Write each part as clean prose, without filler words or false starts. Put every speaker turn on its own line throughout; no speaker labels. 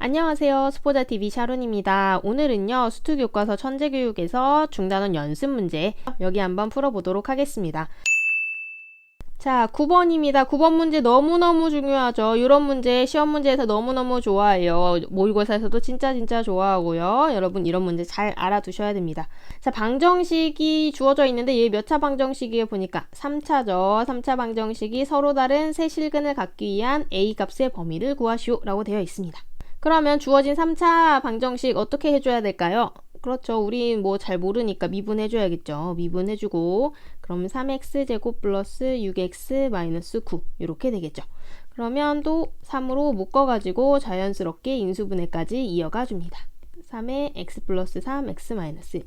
안녕하세요. 스포자TV 샤론입니다. 오늘은요, 수투교과서 천재교육에서 중단원 연습 문제 여기 한번 풀어보도록 하겠습니다. 자, 9번입니다. 9번 문제 너무너무 중요하죠. 이런 문제 시험 문제에서 너무너무 좋아해요. 모의고사에서도 진짜 좋아하고요. 여러분 이런 문제 잘 알아두셔야 됩니다. 자, 방정식이 주어져 있는데 얘 몇 차 방정식이에요? 보니까 3차죠. 3차 방정식이 서로 다른 세 실근을 갖기 위한 A 값의 범위를 구하시오 라고 되어 있습니다. 그러면 주어진 3차 방정식 어떻게 해줘야 될까요? 그렇죠. 우리 뭐 잘 모르니까 미분해줘야겠죠. 미분해주고 그럼 3x제곱 플러스 6x 마이너스 9 이렇게 되겠죠. 그러면 또 3으로 묶어가지고 자연스럽게 인수분해까지 이어가 줍니다. 3에 x 플러스 3, x 마이너스 1.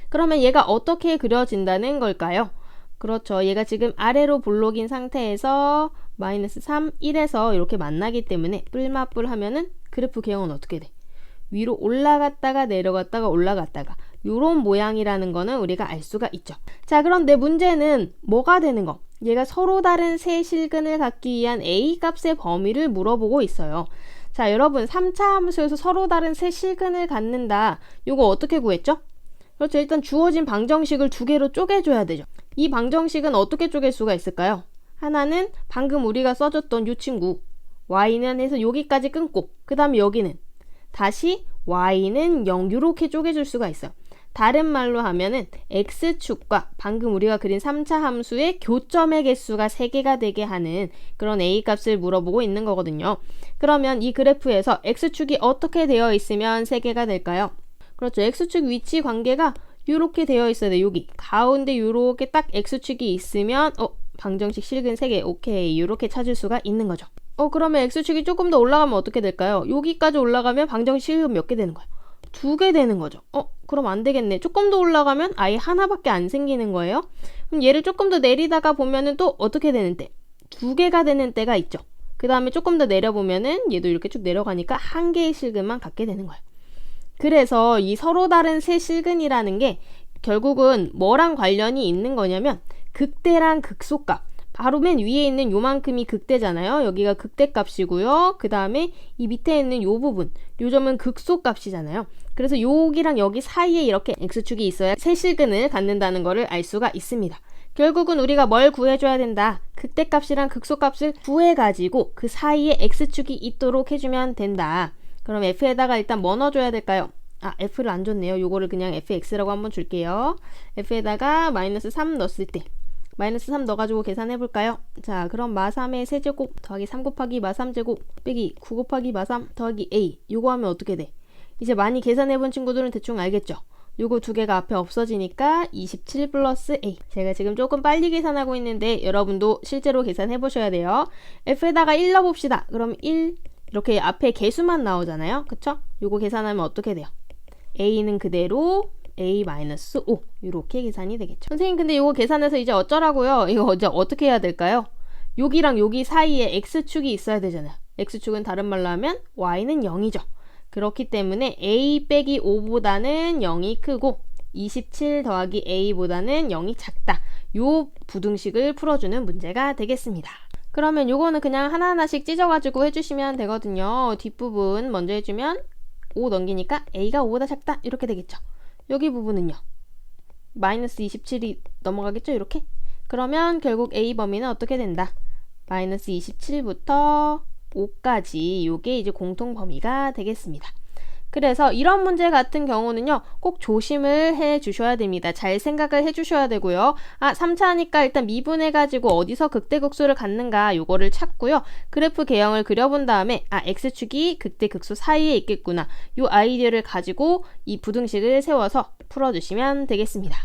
그러면 얘가 어떻게 그려진다는 걸까요? 그렇죠. 얘가 지금 아래로 볼록인 상태에서 마이너스 3, 1에서 이렇게 만나기 때문에 뿔맛뿔 하면은 그래프 개형은 어떻게 돼? 위로 올라갔다가 내려갔다가 올라갔다가 요런 모양이라는 거는 우리가 알 수가 있죠. 자, 그런데 문제는 뭐가 되는 거? 얘가 서로 다른 세 실근을 갖기 위한 A 값의 범위를 물어보고 있어요. 자, 여러분 3차 함수에서 서로 다른 세 실근을 갖는다. 요거 어떻게 구했죠? 그렇죠. 일단 주어진 방정식을 두 개로 쪼개줘야 되죠. 이 방정식은 어떻게 쪼갤 수가 있을까요? 하나는 방금 우리가 써줬던 이 친구 y는 해서 여기까지 끊고 그 다음에 여기는 다시 y는 0 이렇게 쪼개줄 수가 있어요. 다른 말로 하면은 x축과 방금 우리가 그린 3차 함수의 교점의 개수가 3개가 되게 하는 그런 a 값을 물어보고 있는 거거든요. 그러면 이 그래프에서 x축이 어떻게 되어 있으면 3개가 될까요? 그렇죠. x축 위치 관계가 이렇게 되어 있어야 돼. 여기 가운데 이렇게 딱 x축이 있으면 방정식 실근 3개 오케이 이렇게 찾을 수가 있는 거죠. 그러면 x축이 조금 더 올라가면 어떻게 될까요? 여기까지 올라가면 방정식 실근 몇 개 되는 거예요? 2개 되는 거죠. 그럼 안 되겠네. 조금 더 올라가면 아예 하나밖에 안 생기는 거예요. 그럼 얘를 조금 더 내리다가 보면은 또 어떻게 되는 때? 2개가 되는 때가 있죠. 그 다음에 조금 더 내려보면은 얘도 이렇게 쭉 내려가니까 1개의 실근만 갖게 되는 거예요. 그래서 이 서로 다른 세 실근이라는 게 결국은 뭐랑 관련이 있는 거냐면 극대랑 극소값. 바로 맨 위에 있는 요만큼이 극대잖아요. 여기가 극대값이고요. 그 다음에 이 밑에 있는 요 부분, 요 점은 극소값이잖아요. 그래서 여기랑 여기 사이에 이렇게 x축이 있어야 세 실근을 갖는다는 거를 알 수가 있습니다. 결국은 우리가 뭘 구해줘야 된다. 극대값이랑 극소값을 구해가지고 그 사이에 x축이 있도록 해주면 된다. 그럼 f에다가 일단 뭐 넣어줘야 될까요? f를 안 줬네요. 요거를 그냥 fx라고 한번 줄게요. f에다가 마이너스 3 넣었을 때 마이너스 3 넣어가지고 계산해볼까요? 자, 그럼 마3의 세제곱 더하기 3 곱하기 마3제곱 빼기 9 곱하기 마3 더하기 a 요거 하면 어떻게 돼? 이제 많이 계산해본 친구들은 대충 알겠죠? 요거 두 개가 앞에 없어지니까 27 플러스 a. 제가 지금 조금 빨리 계산하고 있는데 여러분도 실제로 계산해보셔야 돼요. f에다가 1 넣어봅시다. 그럼 1 이렇게 앞에 개수만 나오잖아요. 그쵸? 요거 계산하면 어떻게 돼요? a는 그대로 a-5 이렇게 계산이 되겠죠. 선생님 근데 이거 계산해서 이제 어쩌라고요? 이거 이제 어떻게 해야 될까요? 여기랑 여기 사이에 x축이 있어야 되잖아요. x축은 다른 말로 하면 y는 0이죠. 그렇기 때문에 a 빼기 5보다는 0이 크고 27 더하기 a보다는 0이 작다. 요 부등식을 풀어주는 문제가 되겠습니다. 그러면 요거는 그냥 하나하나씩 찢어가지고 해주시면 되거든요. 뒷부분 먼저 해주면 5 넘기니까 a가 5보다 작다 이렇게 되겠죠. 여기 부분은요. 마이너스 27이 넘어가겠죠? 이렇게? 그러면 결국 a 범위는 어떻게 된다? 마이너스 27부터 5까지 요게 이제 공통 범위가 되겠습니다. 그래서 이런 문제 같은 경우는요. 꼭 조심을 해 주셔야 됩니다. 잘 생각을 해 주셔야 되고요. 3차니까 일단 미분해가지고 어디서 극대극소를 갖는가 요거를 찾고요. 그래프 개형을 그려본 다음에 x축이 극대극소 사이에 있겠구나. 요 아이디어를 가지고 이 부등식을 세워서 풀어주시면 되겠습니다.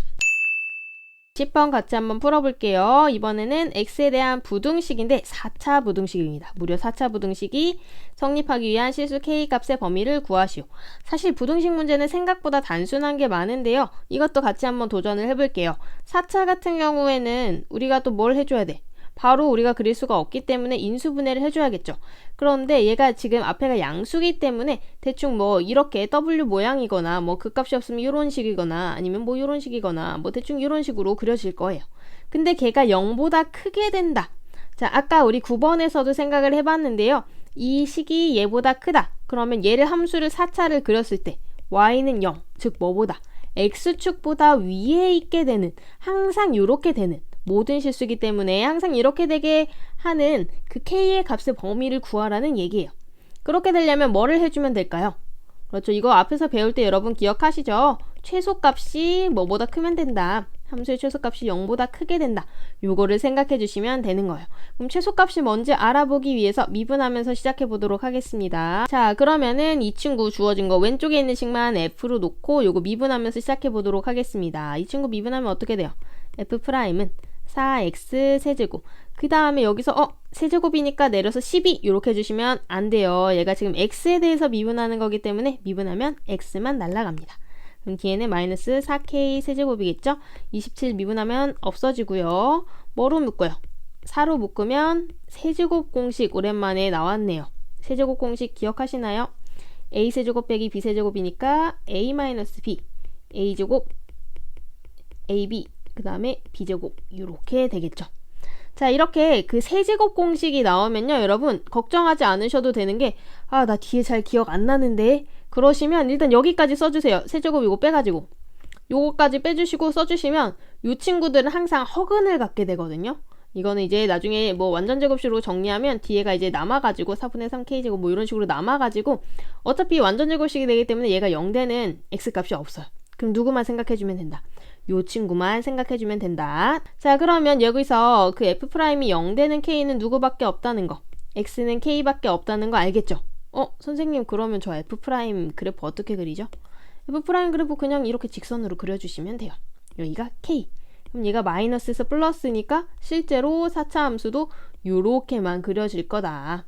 10번 같이 한번 풀어볼게요. 이번에는 x에 대한 부등식인데 4차 부등식입니다. 무려 4차 부등식이 성립하기 위한 실수 k값의 범위를 구하시오. 사실 부등식 문제는 생각보다 단순한 게 많은데요. 이것도 같이 한번 도전을 해볼게요. 4차 같은 경우에는 우리가 또 뭘 해줘야 돼? 바로 우리가 그릴 수가 없기 때문에 인수분해를 해줘야겠죠. 그런데 얘가 지금 앞에가 양수기 때문에 대충 뭐 이렇게 W 모양이거나 뭐 그 값이 없으면 이런 식이거나 아니면 뭐 이런 식이거나 뭐 대충 이런 식으로 그려질 거예요. 근데 걔가 0보다 크게 된다. 자, 아까 우리 9번에서도 생각을 해봤는데요. 이 식이 얘보다 크다. 그러면 얘를 함수를 4차를 그렸을 때 y는 0, 즉 뭐보다? x축보다 위에 있게 되는, 항상 이렇게 되는 모든 실수이기 때문에 항상 이렇게 되게 하는 그 k의 값의 범위를 구하라는 얘기예요. 그렇게 되려면 뭐를 해주면 될까요? 그렇죠. 이거 앞에서 배울 때 여러분 기억하시죠? 최소값이 뭐보다 크면 된다. 함수의 최소값이 0보다 크게 된다. 요거를 생각해 주시면 되는 거예요. 그럼 최소값이 뭔지 알아보기 위해서 미분하면서 시작해 보도록 하겠습니다. 자, 그러면은 이 친구 주어진 거 왼쪽에 있는 식만 f로 놓고 요거 미분하면서 시작해 보도록 하겠습니다. 이 친구 미분하면 어떻게 돼요? f'은 4x 세제곱. 그 다음에 여기서 세제곱이니까 내려서 12 이렇게 해주시면 안 돼요. 얘가 지금 x에 대해서 미분하는 거기 때문에 미분하면 x만 날라갑니다. 그럼 뒤에는 마이너스 4k 세제곱이겠죠? 27 미분하면 없어지고요. 뭐로 묶어요? 4로 묶으면 세제곱 공식 오랜만에 나왔네요. 세제곱 공식 기억하시나요? a세제곱 빼기 b세제곱이니까 a-b a제곱 ab 그 다음에 b제곱 이렇게 되겠죠. 자, 이렇게 그 세제곱 공식이 나오면요, 여러분 걱정하지 않으셔도 되는 게 나 뒤에 잘 기억 안 나는데 그러시면 일단 여기까지 써주세요. 세제곱 이거 빼가지고 요거까지 빼주시고 써주시면 요 친구들은 항상 허근을 갖게 되거든요. 이거는 이제 나중에 뭐 완전 제곱식으로 정리하면 뒤에가 이제 남아가지고 4분의 3k제곱 뭐 이런 식으로 남아가지고 어차피 완전 제곱식이 되기 때문에 얘가 0되는 x값이 없어요. 그럼 누구만 생각해주면 된다. 요 친구만 생각해주면 된다. 자, 그러면 여기서 그 f'이 0되는 k는 누구밖에 없다는 거, x는 k밖에 없다는 거 알겠죠? 선생님 그러면 저 f' 그래프 어떻게 그리죠? f' 그래프 그냥 이렇게 직선으로 그려주시면 돼요. 여기가 k. 그럼 얘가 마이너스에서 플러스니까 실제로 4차 함수도 요렇게만 그려질 거다.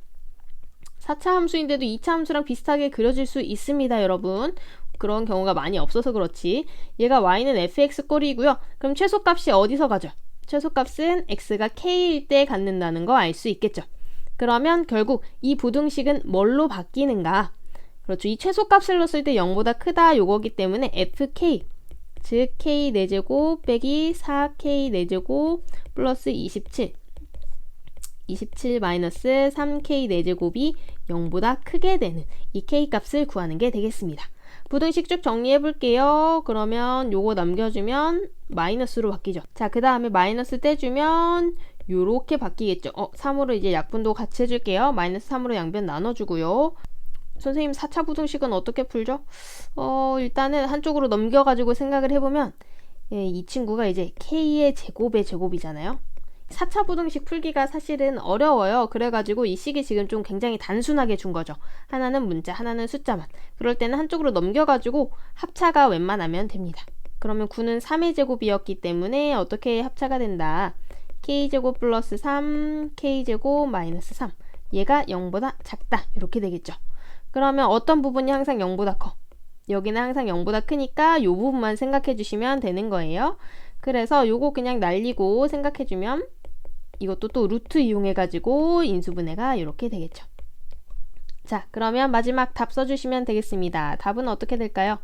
4차 함수인데도 2차 함수랑 비슷하게 그려질 수 있습니다, 여러분. 그런 경우가 많이 없어서 그렇지. 얘가 y는 fx 꼴이고요. 그럼 최소값이 어디서 가죠? 최소값은 x가 k일 때 갖는다는 거 알 수 있겠죠. 그러면 결국 이 부등식은 뭘로 바뀌는가? 그렇죠. 이 최소값을 넣었을 때 0보다 크다 요거기 때문에 fk, 즉 k 4제곱 빼기 4k 4제곱 플러스 27 마이너스 3k 4제곱이 0보다 크게 되는 이 k 값을 구하는 게 되겠습니다. 부등식 쭉 정리해 볼게요. 그러면 요거 남겨주면 마이너스로 바뀌죠. 자, 그 다음에 마이너스 떼주면 요렇게 바뀌겠죠. 3으로 이제 약분도 같이 해줄게요. 마이너스 3으로 양변 나눠주고요. 선생님 4차 부등식은 어떻게 풀죠? 일단은 한쪽으로 넘겨가지고 생각을 해보면 이 친구가 이제 k의 제곱의 제곱이잖아요. 4차 부등식 풀기가 사실은 어려워요. 그래가지고 이 식이 지금 좀 굉장히 단순하게 준 거죠. 하나는 문자, 하나는 숫자만. 그럴 때는 한쪽으로 넘겨가지고 합차가 웬만하면 됩니다. 그러면 9는 3의 제곱이었기 때문에 어떻게 합차가 된다? k제곱 플러스 3, k제곱 마이너스 3. 얘가 0보다 작다. 이렇게 되겠죠. 그러면 어떤 부분이 항상 0보다 커? 여기는 항상 0보다 크니까 요 부분만 생각해 주시면 되는 거예요. 그래서 요거 그냥 날리고 생각해 주면 이것도 또 루트 이용해 가지고 인수분해가 이렇게 되겠죠. 자, 그러면 마지막 답 써주시면 되겠습니다. 답은 어떻게 될까요?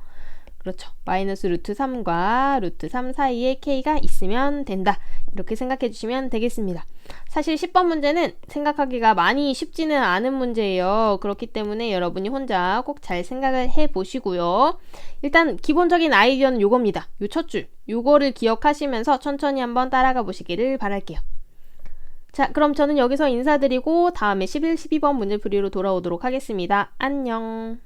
그렇죠. 마이너스 루트 3과 루트 3 사이에 k가 있으면 된다. 이렇게 생각해 주시면 되겠습니다. 사실 10번 문제는 생각하기가 많이 쉽지는 않은 문제예요. 그렇기 때문에 여러분이 혼자 꼭 잘 생각을 해 보시고요. 일단 기본적인 아이디어는 요겁니다. 요 첫 줄. 요거를 기억하시면서 천천히 한번 따라가 보시기를 바랄게요. 자, 그럼 저는 여기서 인사드리고 다음에 11, 12번 문제 풀이로 돌아오도록 하겠습니다. 안녕.